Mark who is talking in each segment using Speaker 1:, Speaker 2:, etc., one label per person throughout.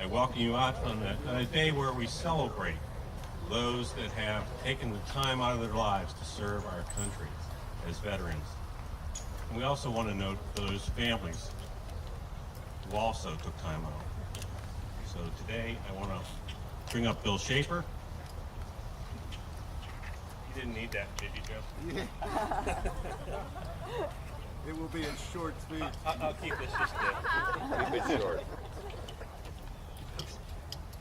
Speaker 1: I welcome you out on a day where we celebrate those that have taken the time out of their lives to serve our country as veterans. And we also want to note those families who also took time out. So today I want to bring up Bill Schaefer. You didn't need that, did you, Joe?
Speaker 2: Yeah. It will be a short speech.
Speaker 1: I'll keep this just
Speaker 2: Keep it short.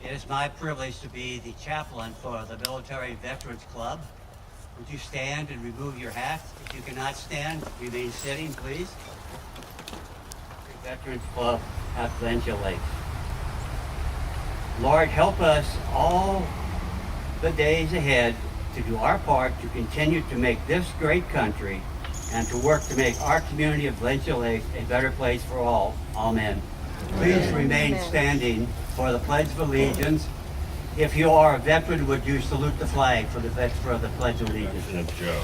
Speaker 3: It is my privilege to be the chaplain for the Military Veterans Club. Would you stand and remove your hat? If you cannot stand, remain sitting, please. The Veterans Club at Valencia Lake. Lord, help us all the days ahead to do our part to continue to make this great country and to work to make our community of Valencia Lake a better place for all. Amen. Please remain standing for the Pledge of Allegiance. If you are a veteran, would you salute the flag for the Pledge of Allegiance?
Speaker 1: Joe.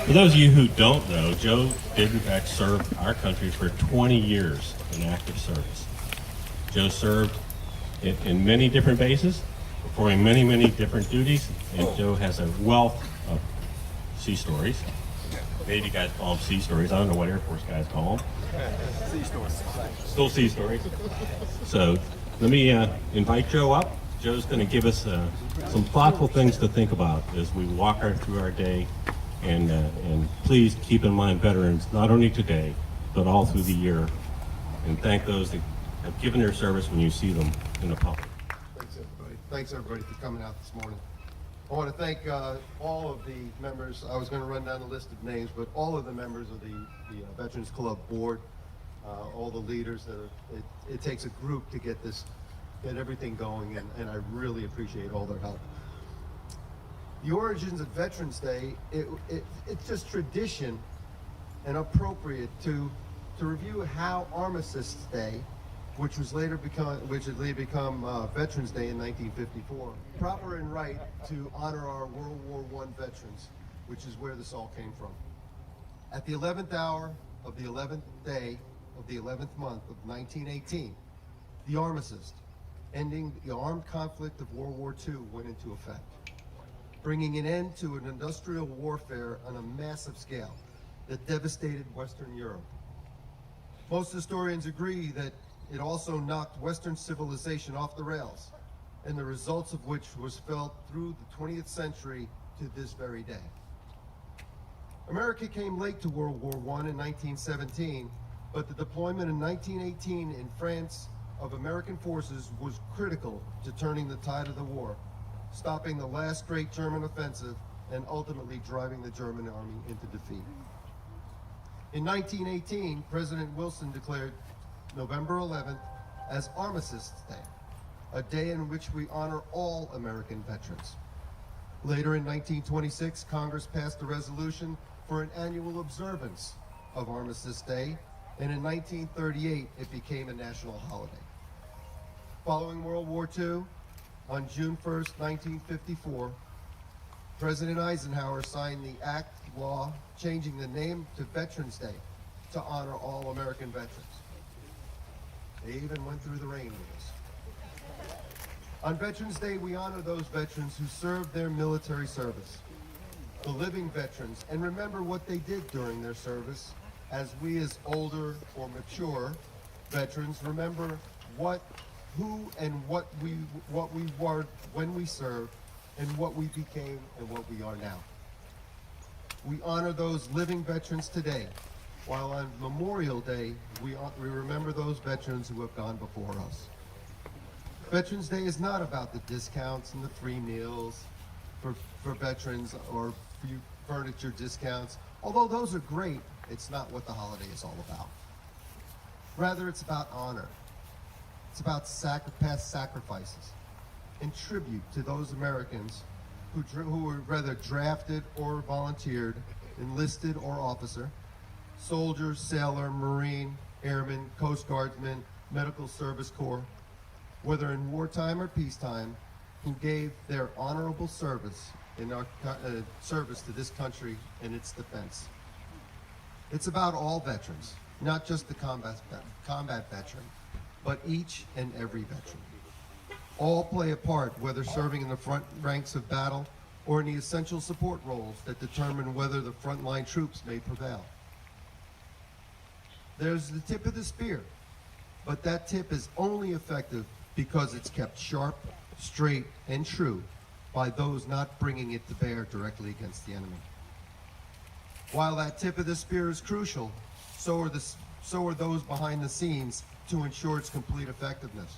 Speaker 1: For those of you who don't know, Joe did in fact serve our country for 20 years in active service. Joe served in many different bases, performing many different duties, and Joe has a wealth of sea stories. Navy guys call them sea stories. I don't know what Air Force guys call them.
Speaker 2: Sea stories.
Speaker 1: Still sea stories. So let me invite Joe up. Joe's going to give us some thoughtful things to think about as we walk through our day. And please keep in mind veterans, not only today, but all through the year. And thank those that have given their service when you see them in the public.
Speaker 4: Thanks, everybody. Thanks, everybody, for coming out this morning. I want to thank all of the members. I was going to run down a list of names, but all of the members of the Veterans Club board, all the leaders that are, it takes a group to get everything going, and I really appreciate all their help. The origins of Veterans Day, it's just tradition and appropriate to review how Armistice Day, which had later become Veterans Day in 1954, proper and right to honor our World War I veterans, which is where this all came from. At the 11th hour of the 11th day of the 11th month of 1918, the armistice, ending the armed conflict of World War II, went into effect, bringing an end to an industrial warfare on a massive scale that devastated Western Europe. Most historians agree that it also knocked Western civilization off the rails, and the results of which was felt through the 20th century to this very day. America came late to World War I in 1917, but the deployment in 1918 in France of American forces was critical to turning the tide of the war, stopping the last great German offensive and ultimately driving the German army into defeat. In 1918, President Wilson declared November 11th as Armistice Day, a day in which we honor all American veterans. Later in 1926, Congress passed a resolution for an annual observance of Armistice Day, and in 1938, it became a national holiday. Following World War II, on June 1st, 1954, President Eisenhower signed the act law changing the name to Veterans Day to honor all American veterans. They even went through the rain with us. On Veterans Day, we honor those veterans who served their military service, the living veterans, and remember what they did during their service, as we as older or mature veterans remember who and what we were when we served, and what we became and what we are now. We honor those living veterans today, while on Memorial Day, we remember those veterans who have gone before us. Veterans Day is not about the discounts and the free meals for veterans or furniture discounts. Although those are great, it's not what the holiday is all about. Rather, it's about honor. It's about past sacrifices and tribute to those Americans who were whether drafted or volunteered, enlisted or officer, soldier, sailor, Marine, airman, Coast Guardsman, Medical Service Corps, whether in wartime or peacetime, who gave their honorable service in our service to this country and its defense. It's about all veterans, not just the combat veteran, but each and every veteran. All play a part, whether serving in the front ranks of battle or in the essential support roles that determine whether the frontline troops may prevail. There's the tip of the spear, but that tip is only effective because it's kept sharp, straight, and true by those not bringing it to bear directly against the enemy. While that tip of the spear is crucial, so are those behind the scenes to ensure its complete effectiveness.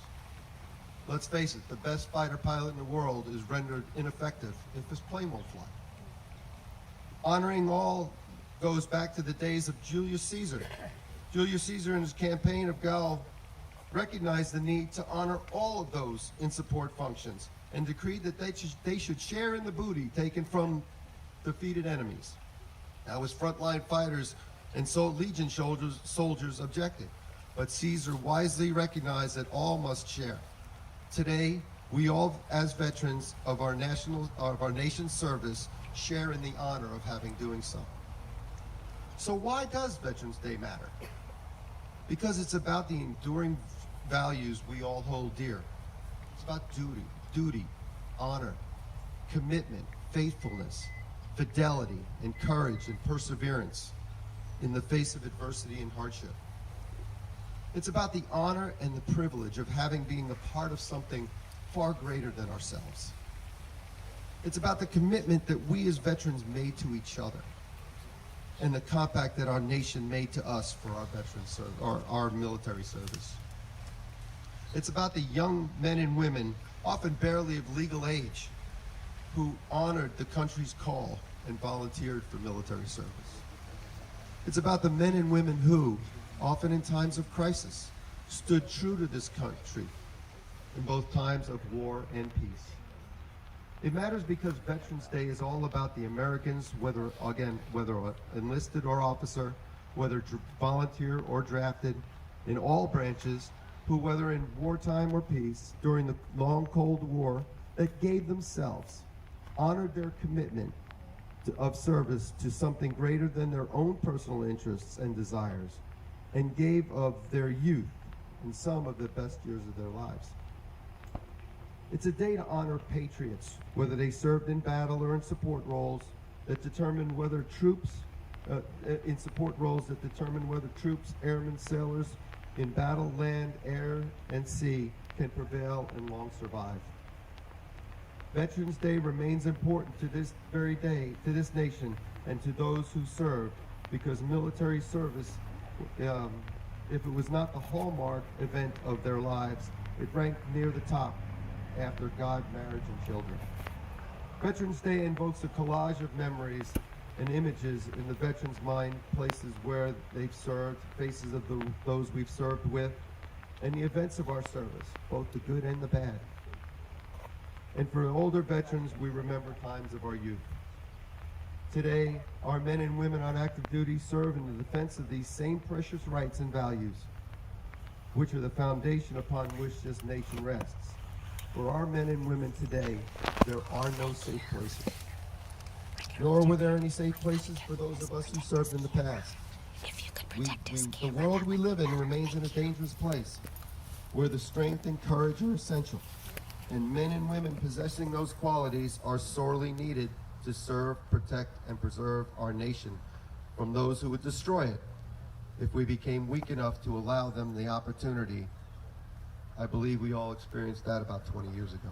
Speaker 4: Let's face it, the best fighter pilot in the world is rendered ineffective if his plane won't fly. Honoring all goes back to the days of Julius Caesar. Julius Caesar in his campaign of Gaul recognized the need to honor all of those in support functions and decreed that they should share in the booty taken from defeated enemies. Now his frontline fighters and legion soldiers objected, but Caesar wisely recognized that all must share. Today, we all, as veterans of our nation's service, share in the honor of having doing so. So why does Veterans Day matter? Because it's about the enduring values we all hold dear. It's about duty, honor, commitment, faithfulness, fidelity, and courage and perseverance in the face of adversity and hardship. It's about the honor and the privilege of being a part of something far greater than ourselves. It's about the commitment that we as veterans made to each other and the compact that our nation made to us for our veterans, our military service. It's about the young men and women, often barely of legal age, who honored the country's call and volunteered for military service. It's about the men and women who, often in times of crisis, stood true to this country in both times of war and peace. It matters because Veterans Day is all about the Americans, whether enlisted or officer, whether volunteer or drafted, in all branches, who, whether in wartime or peace, during the long Cold War, that gave themselves, honored their commitment of service to something greater than their own personal interests and desires, and gave of their youth in some of the best years of their lives. It's a day to honor patriots, whether they served in battle or in support roles, that determine whether troops, airmen, sailors, in battle, land, air, and sea, can prevail and long survive. Veterans Day remains important to this very day, to this nation, and to those who served, because military service, if it was not the hallmark event of their lives, it ranked near the top after God, marriage, and children. Veterans Day invokes a collage of memories and images in the veterans' mind, places where they've served, faces of those we've served with, and the events of our service, both the good and the bad. And for older veterans, we remember times of our youth. Today, our men and women on active duty serve in the defense of these same precious rights and values, which are the foundation upon which this nation rests. For our men and women today, there are no safe places. Nor were there any safe places for those of us who served in the past. The world we live in remains in a dangerous place, where the strength and courage are essential, and men and women possessing those qualities are sorely needed to serve, protect, and preserve our nation from those who would destroy it if we became weak enough to allow them the opportunity. I believe we all experienced that about 20 years ago.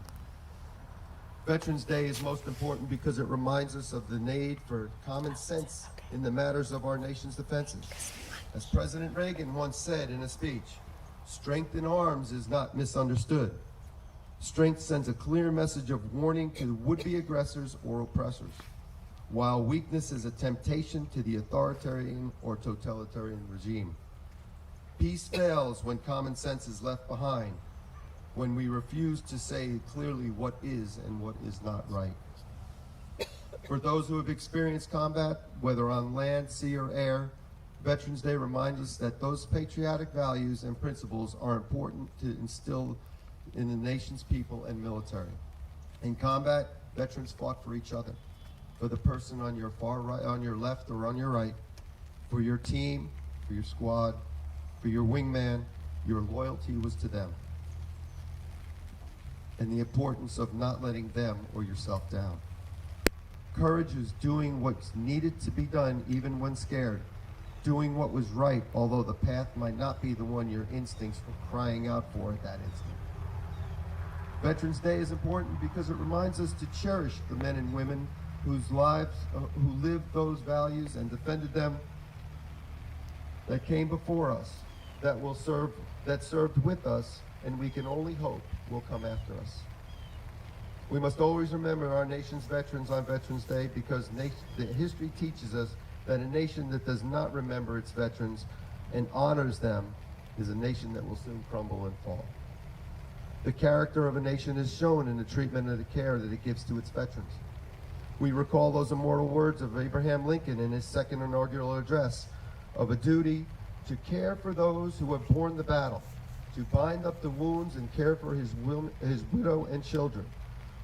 Speaker 4: Veterans Day is most important because it reminds us of the need for common sense in the matters of our nation's defenses. As President Reagan once said in a speech, "Strength in arms is not misunderstood. Strength sends a clear message of warning to would-be aggressors or oppressors, while weakness is a temptation to the authoritarian or totalitarian regime. Peace fails when common sense is left behind, when we refuse to say clearly what is and what is not right." For those who have experienced combat, whether on land, sea, or air, Veterans Day reminds us that those patriotic values and principles are important to instill in the nation's people and military. In combat, veterans fought for each other, for the person on your far right, on your left or on your right, for your team, for your squad, for your wingman, Your loyalty was to them, and the importance of not letting them or yourself down. Courage is doing what's needed to be done even when scared, doing what was right although the path might not be the one your instincts were crying out for at that instant. Veterans Day is important because it reminds us to cherish the men and women whose lives, who lived those values and defended them, that came before us, that served with us, and we can only hope will come after us. We must always remember our nation's veterans on Veterans Day because the history teaches us that a nation that does not remember its veterans and honors them is a nation that will soon crumble and fall. The character of a nation is shown in the treatment and the care that it gives to its veterans. We recall those immortal words of Abraham Lincoln in his second inaugural address of a duty to care for those who have borne the battle, to bind up the wounds and care for his widow and children,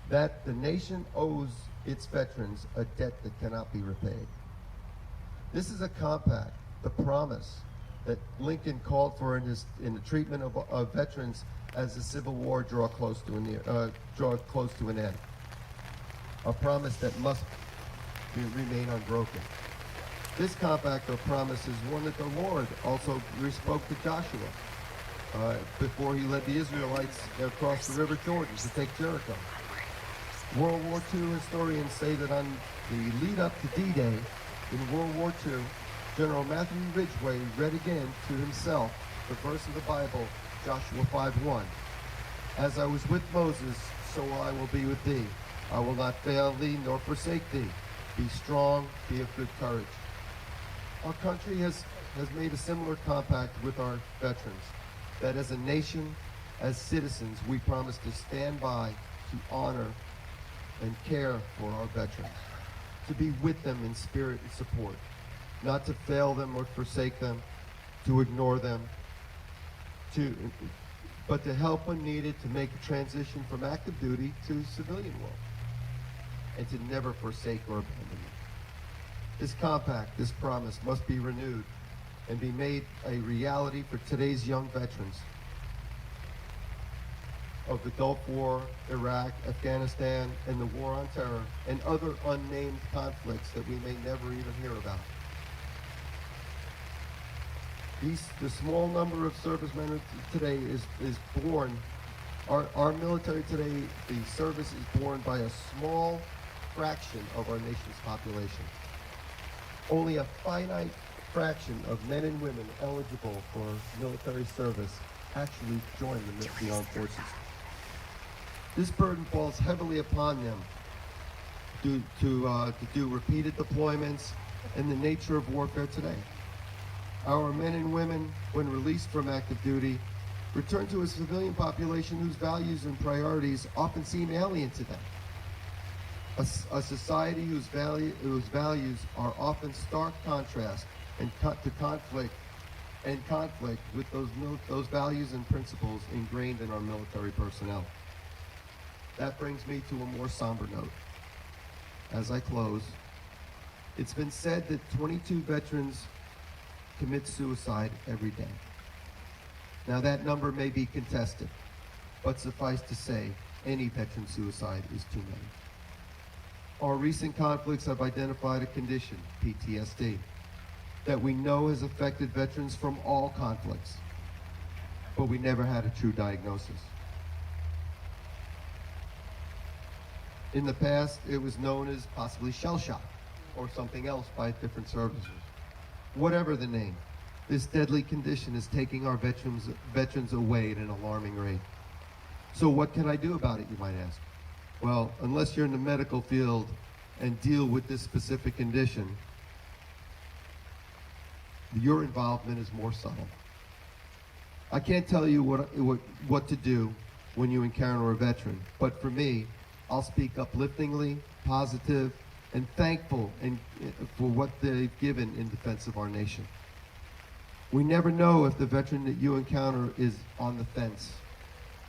Speaker 4: that the nation owes its veterans a debt that cannot be repaid. This is a compact, the promise that Lincoln called for in the treatment of veterans as the Civil War draw close to an end. A promise that must remain unbroken. This compact or promise is one that the Lord also spoke to Joshua before he led the Israelites across the River Jordan to take Jericho. World War II historians say that on the lead up to D-Day in World War II, General Matthew Ridgway read again to himself the verse of the Bible, Joshua 5:1. As I was with Moses, so I will be with thee. I will not fail thee nor forsake thee. Be strong, be of good courage. Our country has made a similar compact with our veterans, that as a nation, as citizens, we promise to stand by, to honor, and care for our veterans, to be with them in spirit and support, not to fail them or forsake them, to ignore them, but to help when needed to make a transition from active duty to civilian world, and to never forsake or abandon them. This compact, this promise must be renewed and be made a reality for today's young veterans of the Gulf War, Iraq, Afghanistan, and the War on Terror, and other unnamed conflicts that we may never even hear about. The small number of servicemen today is born, our military today, the service is born by a small fraction of our nation's population. Only a finite fraction of men and women eligible for military service actually join the armed forces. This burden falls heavily upon them due to do repeated deployments and the nature of warfare today. Our men and women, when released from active duty, return to a civilian population whose values and priorities often seem alien to them. A society whose values are often stark contrast to conflict with those values and principles ingrained in our military personnel. That brings me to a more somber note. As I close, it's been said that 22 veterans commit suicide every day. Now that number may be contested, but suffice to say, any veteran suicide is too many. Our recent conflicts have identified a condition, PTSD, that we know has affected veterans from all conflicts, but we never had a true diagnosis. In the past, it was known as possibly shell shock or something else by different services. Whatever the name, this deadly condition is taking our veterans away at an alarming rate. So what can I do about it, you might ask? Well, unless you're in the medical field and deal with this specific condition, your involvement is more subtle. I can't tell you what to do when you encounter a veteran, but for me, I'll speak upliftingly, positive, and thankful for what they've given in defense of our nation. We never know if the veteran that you encounter is on the fence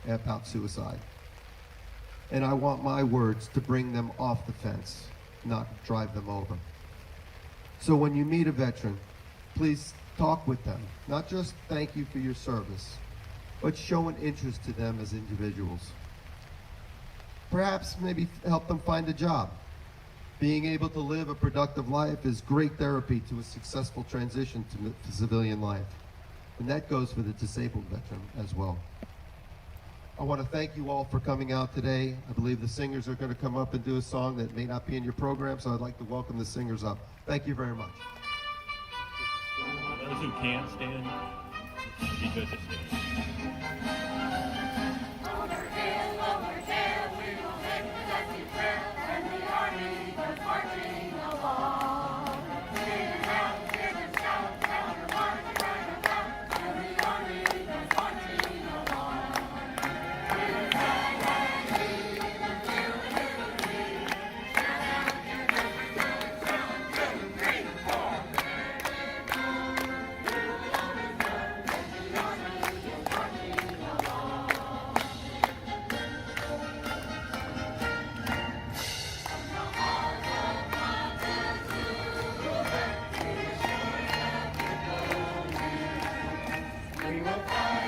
Speaker 4: about suicide. And I want my words to bring them off the fence, not drive them over. So when you meet a veteran, please talk with them. Not just thank you for your service, but show an interest to them as individuals. Perhaps maybe help them find a job. Being able to live a productive life is great therapy to a successful transition to civilian life. And that goes for the disabled veteran as well. I want to thank you all for coming out today. I believe the singers are going to come up and do a song that may not be in your program, so I'd like to welcome the singers up. Thank you very much.
Speaker 1: Those who can't stand, it'd be good to stand.
Speaker 5: Over hill, we will make the dusty trail, and the army goes marching along. In and out, in and shout, down the march, right about, and the army goes marching along. We will fight.